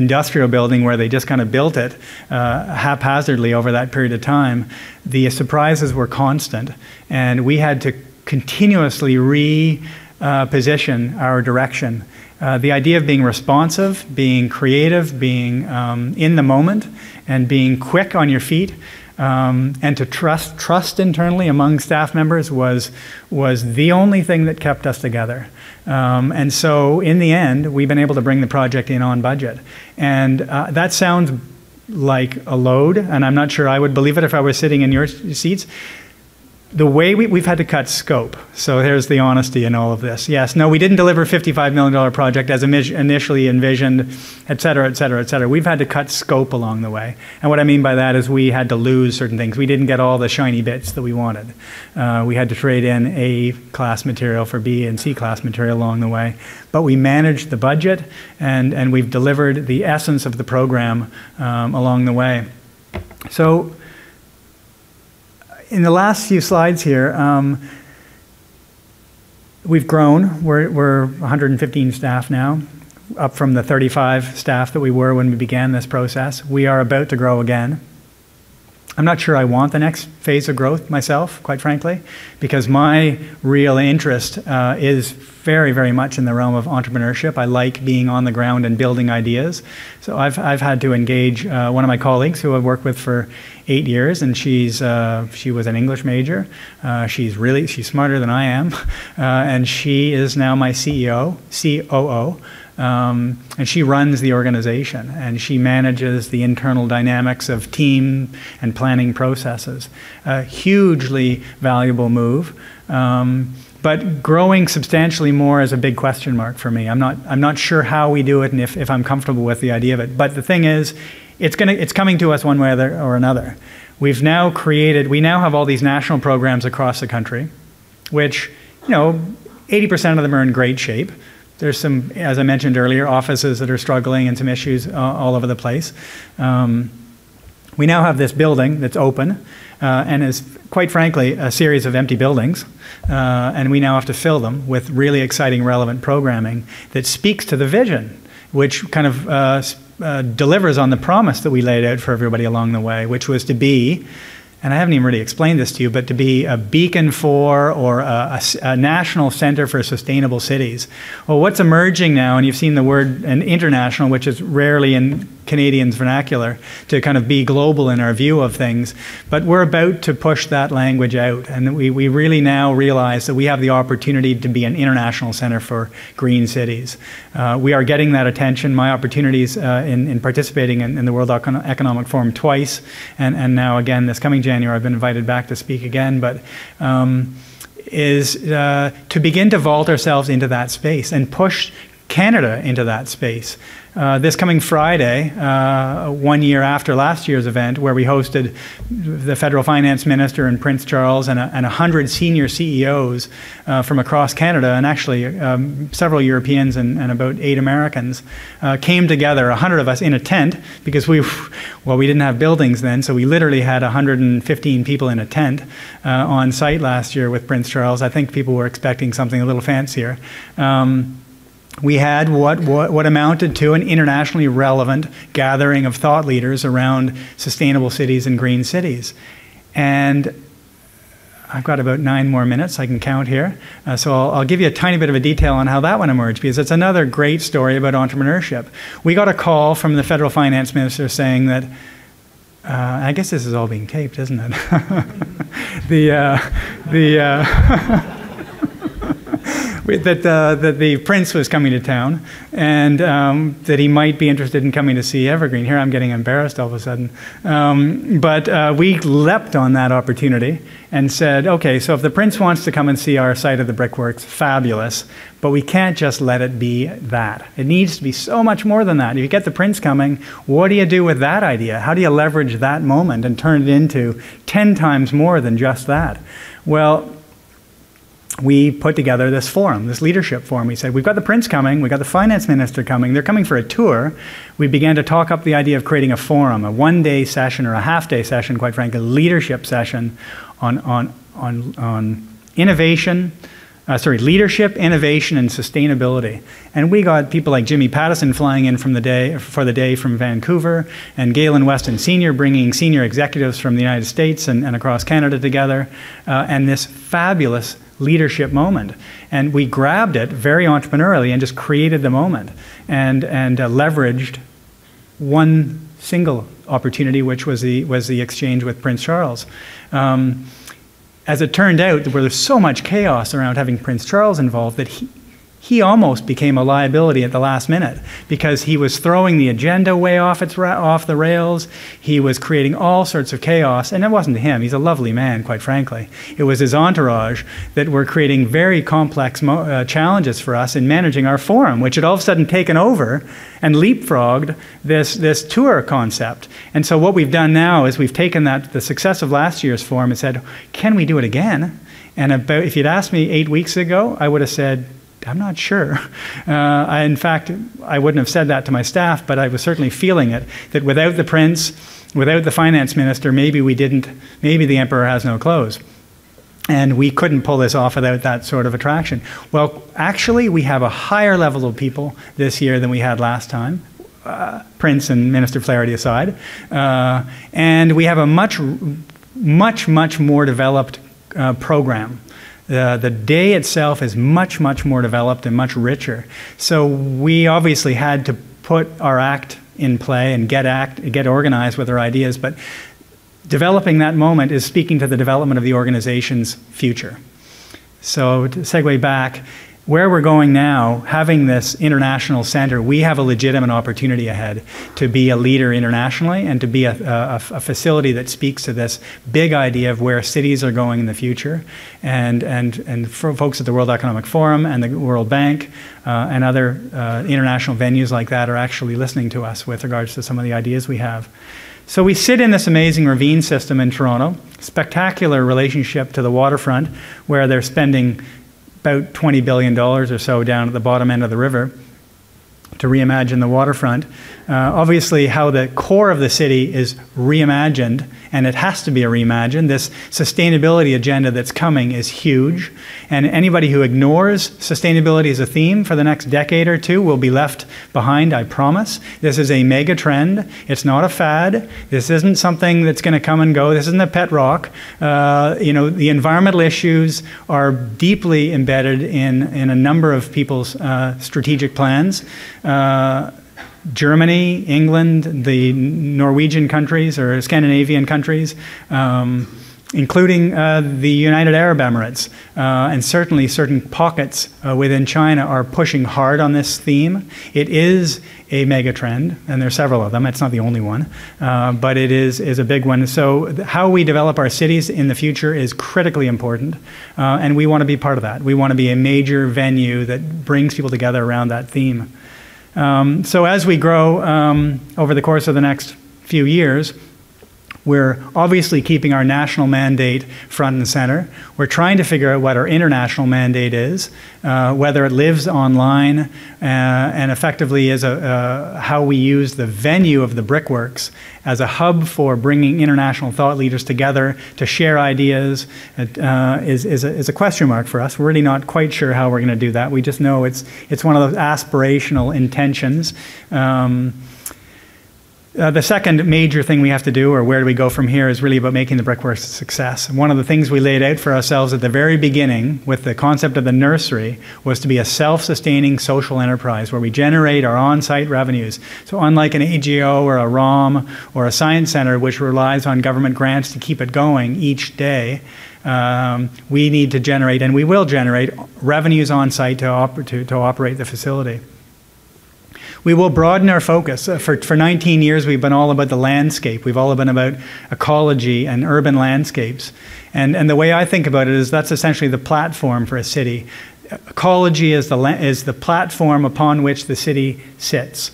industrial building where they just kind of built it haphazardly over that period of time. The surprises were constant, and we had to continuously reposition our direction. The idea of being responsive, being creative, being in the moment, and being quick on your feet, and to trust internally among staff members was the only thing that kept us together. And so in the end, we've been able to bring the project in on budget. And that sounds like a load, and I'm not sure I would believe it if I was sitting in your seats. The way we've had to cut scope, so there's the honesty in all of this. Yes, no, we didn't deliver a $55 million project as initially envisioned, et cetera, et cetera, et cetera. We've had to cut scope along the way. And what I mean by that is we had to lose certain things. We didn't get all the shiny bits that we wanted. We had to trade in A-class material for B and C-class material along the way. But we managed the budget, and we've delivered the essence of the program along the way. So, in the last few slides here, we've grown. We're 115 staff now, up from the 35 staff that we were when we began this process. We are about to grow again. I'm not sure I want the next phase of growth myself, quite frankly, because my real interest is very, very much in the realm of entrepreneurship. I like being on the ground and building ideas. So I've had to engage one of my colleagues who I've worked with for 8 years, and she was an English major. She's smarter than I am, and she is now my COO. And she runs the organization, and she manages the internal dynamics of team and planning processes. A hugely valuable move, but growing substantially more is a big question mark for me. I'm not sure how we do it and if I'm comfortable with the idea of it. But the thing is, it's coming to us one way or another. We now have all these national programs across the country, which, 80% of them are in great shape. There's some, as I mentioned earlier, offices that are struggling and some issues all over the place. We now have this building that's open and is, quite frankly, a series of empty buildings. And we now have to fill them with really exciting, relevant programming that speaks to the vision, which kind of delivers on the promise that we laid out for everybody along the way, which was to be, and I haven't even really explained this to you, but to be a beacon for or a national center for sustainable cities. Well, what's emerging now, and you've seen the word an international, which is rarely in Canadians' vernacular, to kind of be global in our view of things, but we're about to push that language out, and we really now realize that we have the opportunity to be an international center for green cities. We are getting that attention. My opportunities in participating in the World Economic Forum twice, and now again this coming January I've been invited back to speak again, but is to begin to vault ourselves into that space and push Canada into that space. This coming Friday, 1 year after last year's event, where we hosted the federal finance minister and Prince Charles and 100 senior CEOs from across Canada, and actually several Europeans and about 8 Americans, came together, 100 of us in a tent, because we didn't have buildings then, so we literally had 115 people in a tent on site last year with Prince Charles. I think people were expecting something a little fancier. We had what amounted to an internationally relevant gathering of thought leaders around sustainable cities and green cities. And I've got about 9 more minutes I can count here. So I'll give you a tiny bit of a detail on how that one emerged, because it's another great story about entrepreneurship. We got a call from the federal finance minister saying that, I guess this is all being taped, isn't it? That the prince was coming to town, and that he might be interested in coming to see Evergreen. Here I'm getting embarrassed all of a sudden. But we leapt on that opportunity and said, okay, so if the prince wants to come and see our site of the brickworks, fabulous, but we can't just let it be that. It needs to be so much more than that. If you get the prince coming, what do you do with that idea? How do you leverage that moment and turn it into 10 times more than just that? Well, we put together this forum, this leadership forum. We said, we've got the prince coming, we've got the finance minister coming, they're coming for a tour. We began to talk up the idea of creating a forum, a one-day session or a half-day session, quite frankly, a leadership session on innovation, leadership, innovation, and sustainability. And we got people like Jimmy Pattison flying in for the day from Vancouver, and Galen Weston Sr. bringing senior executives from the United States and across Canada together, and this fabulous leadership moment. And we grabbed it very entrepreneurially and just created the moment and leveraged one single opportunity, which was the exchange with Prince Charles. As it turned out, there was so much chaos around having Prince Charles involved that he almost became a liability at the last minute, because he was throwing the agenda way off the rails. He was creating all sorts of chaos, and it wasn't him. He's a lovely man, quite frankly. It was his entourage that were creating very complex challenges for us in managing our forum, which had all of a sudden taken over and leapfrogged this tour concept. And so what we've done now is we've taken the success of last year's forum and said, can we do it again? And if you'd asked me 8 weeks ago, I would have said, I'm not sure. In fact, I wouldn't have said that to my staff, but I was certainly feeling it, that without the prince, without the finance minister, maybe the emperor has no clothes. And we couldn't pull this off without that sort of attraction. Well, actually, we have a higher level of people this year than we had last time, Prince and Minister Flaherty aside. And we have a much more developed program. The day itself is much more developed and much richer. So we obviously had to put our act in play and get organized with our ideas, but developing that moment is speaking to the development of the organization's future. So to segue back, where we're going now, having this international center, we have a legitimate opportunity ahead to be a leader internationally and to be a facility that speaks to this big idea of where cities are going in the future. And for folks at the World Economic Forum and the World Bank and other international venues like that are actually listening to us with regards to some of the ideas we have. So we sit in this amazing ravine system in Toronto, spectacular relationship to the waterfront, where they're spending about $20 billion or so down at the bottom end of the river to reimagine the waterfront. Obviously, how the core of the city is reimagined, and it has to be reimagined. This sustainability agenda that's coming is huge, and anybody who ignores sustainability as a theme for the next decade or two will be left behind, I promise. This is a mega trend. It's not a fad. This isn't something that's going to come and go. This isn't a pet rock. You know, the environmental issues are deeply embedded in a number of people's strategic plans. Germany, England, the Norwegian countries or Scandinavian countries, including the United Arab Emirates, and certainly certain pockets within China are pushing hard on this theme. It is a mega trend, and there are several of them. It's not the only one, but it is a big one. So how we develop our cities in the future is critically important, and we want to be part of that. We want to be a major venue that brings people together around that theme. So as we grow over the course of the next few years, we're obviously keeping our national mandate front and center. We're trying to figure out what our international mandate is, whether it lives online and effectively is how we use the venue of the Brickworks as a hub for bringing international thought leaders together to share ideas is a question mark for us. We're really not quite sure how we're going to do that. We just know it's one of those aspirational intentions. The second major thing we have to do, or where do we go from here, is really about making the Brickworks a success. And one of the things we laid out for ourselves at the very beginning with the concept of the nursery was to be a self-sustaining social enterprise where we generate our on-site revenues. So unlike an AGO or a ROM or a science center, which relies on government grants to keep it going each day, we need to generate, and we will generate, revenues on-site to operate the facility. We will broaden our focus. For 19 years, we've been all about the landscape. We've all been about ecology and urban landscapes. And the way I think about it is that's essentially the platform for a city. Ecology is the platform upon which the city sits.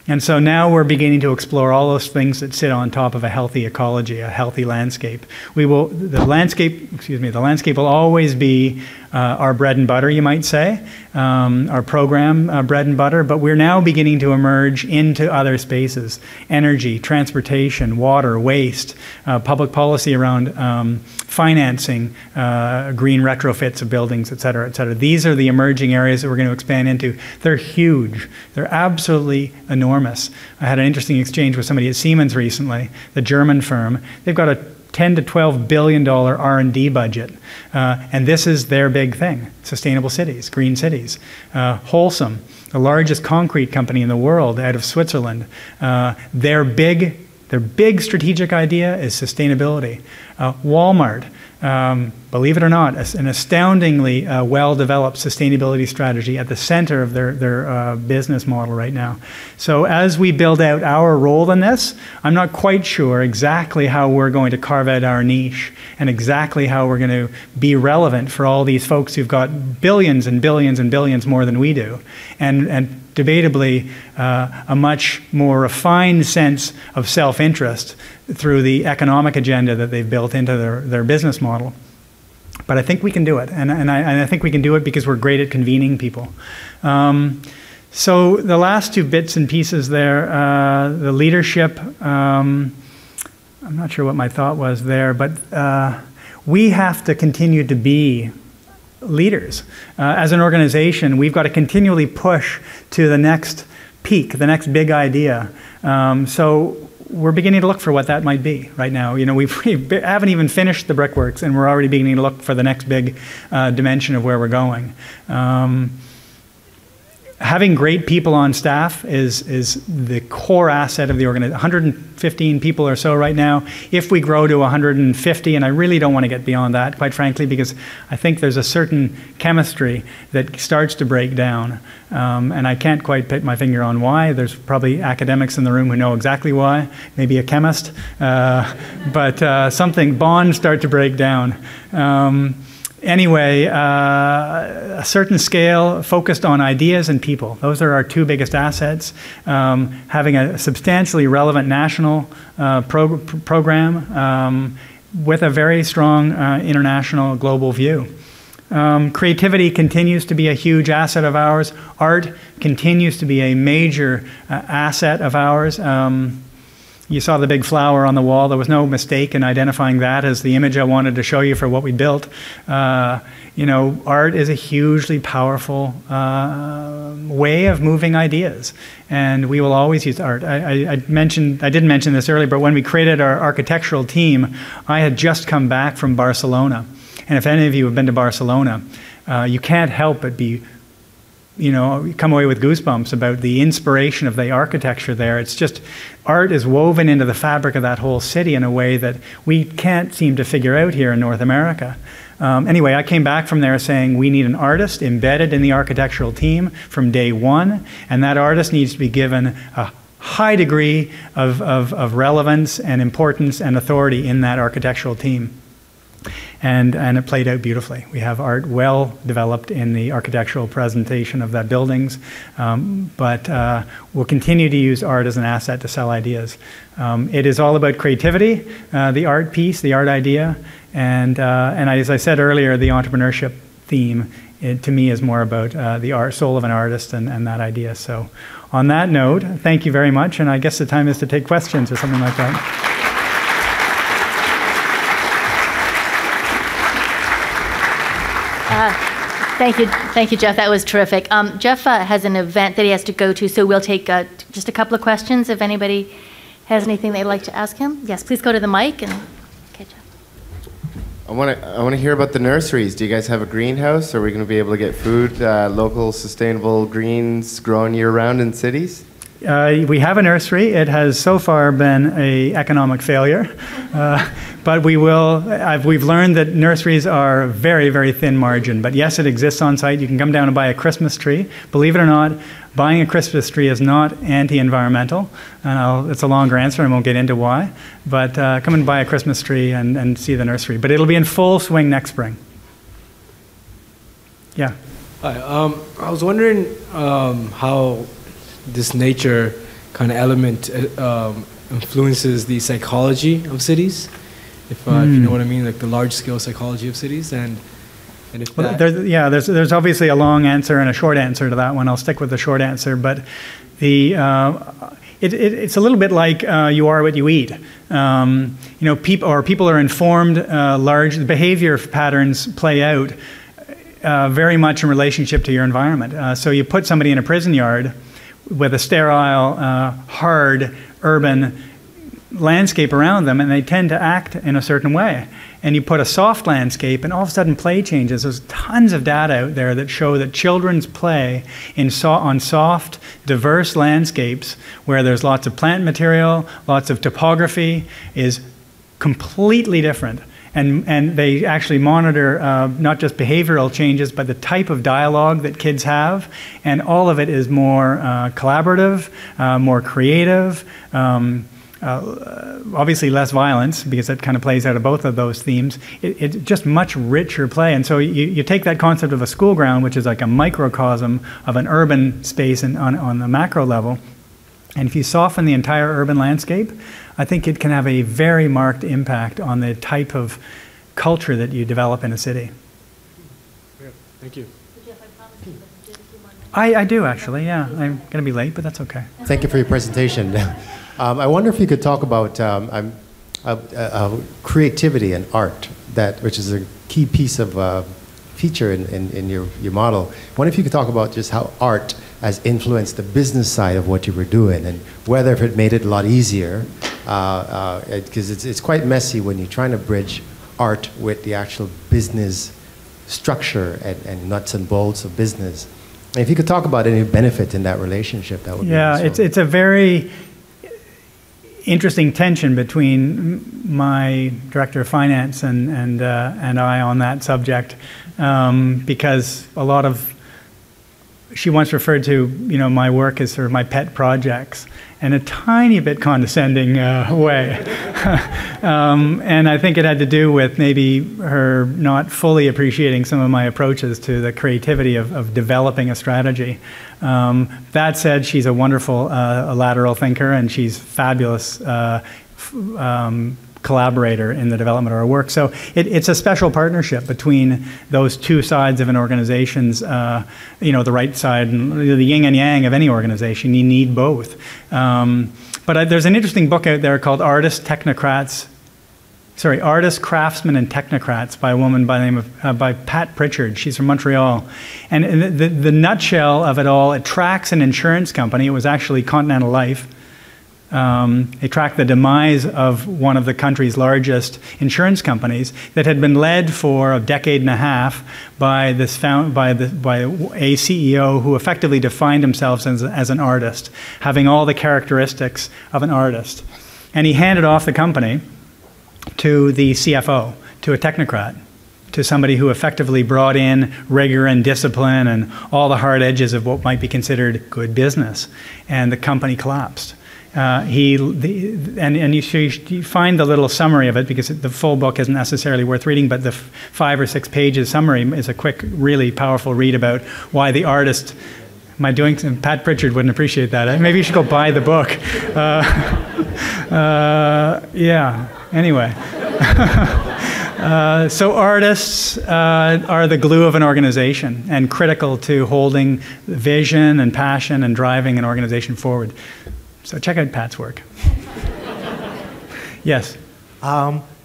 And so now we're beginning to explore all those things that sit on top of a healthy ecology, a healthy landscape. The landscape will always be our bread and butter, you might say, our program bread and butter, but we're now beginning to emerge into other spaces: energy, transportation, water, waste, public policy around financing, green retrofits of buildings, et cetera, et cetera. These are the emerging areas that we're going to expand into. They're huge. They're absolutely enormous. I had an interesting exchange with somebody at Siemens recently, the German firm. They've got a $10 to $12 billion R&D budget, and this is their big thing: sustainable cities, green cities. Holcim, the largest concrete company in the world out of Switzerland, their big strategic idea is sustainability. Walmart, believe it or not, an astoundingly well-developed sustainability strategy at the center of their business model right now. So as we build out our role in this, I'm not quite sure exactly how we're going to carve out our niche and exactly how we're going to be relevant for all these folks who've got billions and billions and billions more than we do, and debatably a much more refined sense of self-interest through the economic agenda that they've built into their business model. But I think we can do it, and I think we can do it because we're great at convening people. So the last two bits and pieces there, the leadership, I'm not sure what my thought was there, but we have to continue to be leaders. As an organization, we've got to continually push to the next peak, the next big idea. So we're beginning to look for what that might be right now. You know, we haven't even finished the brickworks, and we're already beginning to look for the next big dimension of where we're going. Having great people on staff is the core asset of the organization. 115 people or so right now. If we grow to 150, and I really don't want to get beyond that, quite frankly, because I think there's a certain chemistry that starts to break down. And I can't quite put my finger on why. There's probably academics in the room who know exactly why, maybe a chemist. But bonds start to break down. Anyway, a certain scale focused on ideas and people. Those are our two biggest assets. Having a substantially relevant national program with a very strong international global view. Creativity continues to be a huge asset of ours. Art continues to be a major asset of ours. You saw the big flower on the wall. There was no mistake in identifying that as the image I wanted to show you for what we built. You know, art is a hugely powerful way of moving ideas, and we will always use art. I didn't mention this earlier, but when we created our architectural team, I had just come back from Barcelona. And if any of you have been to Barcelona, you can't help but be, you know, you come away with goosebumps about the inspiration of the architecture there. It's just, art is woven into the fabric of that whole city in a way that we can't seem to figure out here in North America. Anyway, I came back from there saying we need an artist embedded in the architectural team from day one, and that artist needs to be given a high degree of relevance and importance and authority in that architectural team. And it played out beautifully. We have art well developed in the architectural presentation of that buildings, but we'll continue to use art as an asset to sell ideas. It is all about creativity, the art piece, the art idea, and as I said earlier, the entrepreneurship theme, to me, is more about the soul of an artist and that idea. So on that note, thank you very much, and I guess the time is to take questions or something like that. Thank you, Geoff. That was terrific. Geoff has an event that he has to go to, so we'll take just a couple of questions if anybody has anything they'd like to ask him. Yes, please go to the mic. And okay, Geoff. I want to hear about the nurseries. Do you guys have a greenhouse? Are we going to be able to get food, local, sustainable greens grown year-round in cities? We have a nursery. It has so far been an economic failure, but we've learned that nurseries are very, very thin margin. But yes, it exists on site. You can come down and buy a Christmas tree. Believe it or not, buying a Christmas tree is not anti-environmental. And it's a longer answer, and I won't get into why. But come and buy a Christmas tree and see the nursery. But it'll be in full swing next spring. Yeah. Hi. I was wondering how this nature kind of element influences the psychology of cities, if you know what I mean, like the large-scale psychology of cities, and if well, there's obviously a long answer and a short answer to that one. I'll stick with the short answer, but it's a little bit like you are what you eat. You know, people are informed. The behavior patterns play out very much in relationship to your environment. So you put somebody in a prison yard with a sterile, hard, urban landscape around them, and they tend to act in a certain way. And you put a soft landscape, and all of a sudden play changes. There's tons of data out there that show that children's play on soft, diverse landscapes where there's lots of plant material, lots of topography, is completely different. And they actually monitor not just behavioral changes, but the type of dialogue that kids have. And all of it is more collaborative, more creative, obviously less violence, because it kind of plays out of both of those themes. It's just much richer play. And so you take that concept of a school ground, which is like a microcosm of an urban space on the macro level, and if you soften the entire urban landscape, I think it can have a very marked impact on the type of culture that you develop in a city. Yeah, thank you. I do, actually, yeah. I'm going to be late, but that's okay. Thank you for your presentation. I wonder if you could talk about creativity and art. which is a key piece of feature in your model. I wonder if you could talk about just how art has influenced the business side of what you were doing, and whether if it made it a lot easier, because it's quite messy when you're trying to bridge art with the actual business structure and nuts and bolts of business. And if you could talk about any benefit in that relationship, that would be useful. It's a very interesting tension between my director of finance and I on that subject, because a lot of, she once referred to my work as sort of my pet projects in a tiny bit condescending way. And I think it had to do with maybe her not fully appreciating some of my approaches to the creativity of developing a strategy. That said, she's a wonderful lateral thinker, and she's fabulous collaborator in the development of our work. So it's a special partnership between those two sides of an organization's, the right side and the yin and yang of any organization. You need both. But there's an interesting book out there called Artists, Craftsmen, and Technocrats by a woman by the name of by Pat Pritchard. She's from Montreal. And the nutshell of it all, it tracks an insurance company. It was actually Continental Life. They tracked the demise of one of the country's largest insurance companies that had been led for a decade and a half by a CEO who effectively defined himself as an artist, having all the characteristics of an artist. And he handed off the company to the CFO, to a technocrat, to somebody who effectively brought in rigor and discipline and all the hard edges of what might be considered good business. And the company collapsed. You find the little summary of it, because the full book isn't necessarily worth reading, but the 5 or 6 pages summary is a quick, really powerful read about why the artist. Am I doing some? Pat Pritchard wouldn't appreciate that. Maybe you should go buy the book. Yeah. Anyway. So artists are the glue of an organization and critical to holding vision and passion and driving an organization forward. So check out Pat's work. Yes.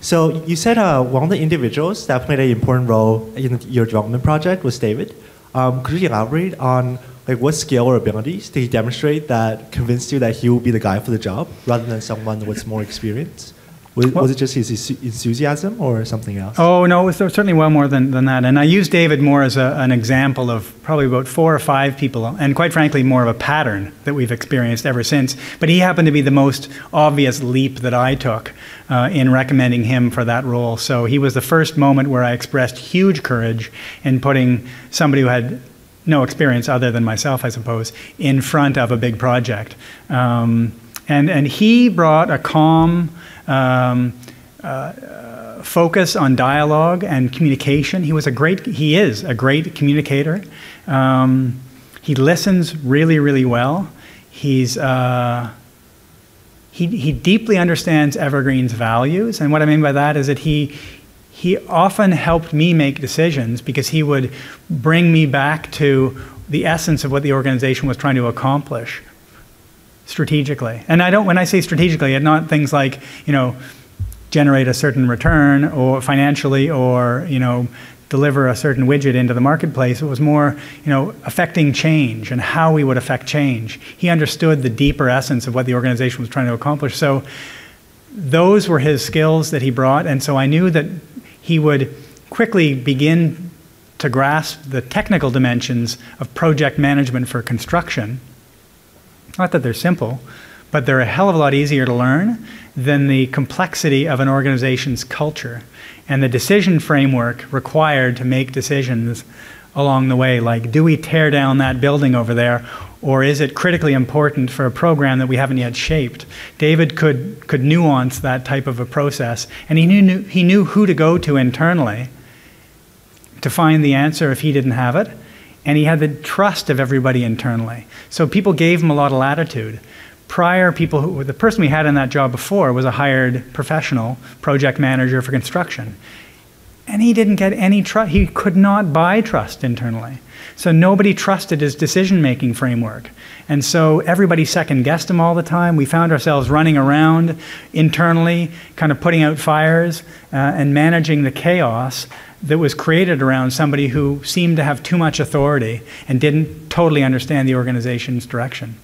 So you said one of the individuals that played an important role in your development project was David. Could you elaborate on what skill or abilities did he demonstrate that convinced you that he would be the guy for the job rather than someone with more experience? Was it just his enthusiasm or something else? Oh, no, it was certainly well more than that. And I use David more as an example of probably about 4 or 5 people, and quite frankly, more of a pattern that we've experienced ever since. But he happened to be the most obvious leap that I took in recommending him for that role. So he was the first moment where I expressed huge courage in putting somebody who had no experience other than myself, I suppose, in front of a big project. And he brought a calm focus on dialogue and communication. He is a great communicator. He listens really, really well. He deeply understands Evergreen's values. And what I mean by that is that he often helped me make decisions because he would bring me back to the essence of what the organization was trying to accomplish strategically. And when I say strategically, it's not things like, generate a certain return or financially, or, deliver a certain widget into the marketplace. It was more, affecting change and how we would affect change. He understood the deeper essence of what the organization was trying to accomplish. So those were his skills that he brought. And so I knew that he would quickly begin to grasp the technical dimensions of project management for construction. Not that they're simple, but they're a hell of a lot easier to learn than the complexity of an organization's culture and the decision framework required to make decisions along the way, like, do we tear down that building over there, or is it critically important for a program that we haven't yet shaped? David could nuance that type of a process, and he knew who to go to internally to find the answer if he didn't have it. And he had the trust of everybody internally. So people gave him a lot of latitude. The person we had in that job before was a hired professional project manager for construction. And he didn't get any trust. He could not buy trust internally. So nobody trusted his decision-making framework. And so everybody second-guessed him all the time. We found ourselves running around internally, kind of putting out fires and managing the chaos that was created around somebody who seemed to have too much authority and didn't totally understand the organization's direction.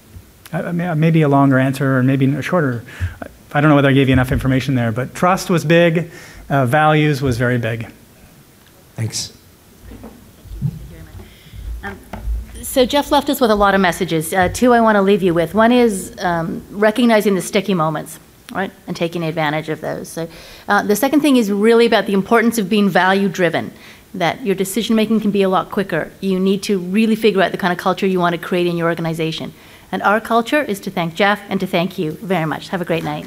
Maybe a longer answer or maybe a shorter. I don't know whether I gave you enough information there, but trust was big, values was very big. Thanks. So Geoff left us with a lot of messages. Two I want to leave you with. One is recognizing the sticky moments, right, and taking advantage of those. So the second thing is really about the importance of being value-driven, that your decision-making can be a lot quicker. You need to really figure out the kind of culture you want to create in your organization. And our culture is to thank Geoff and to thank you very much. Have a great night.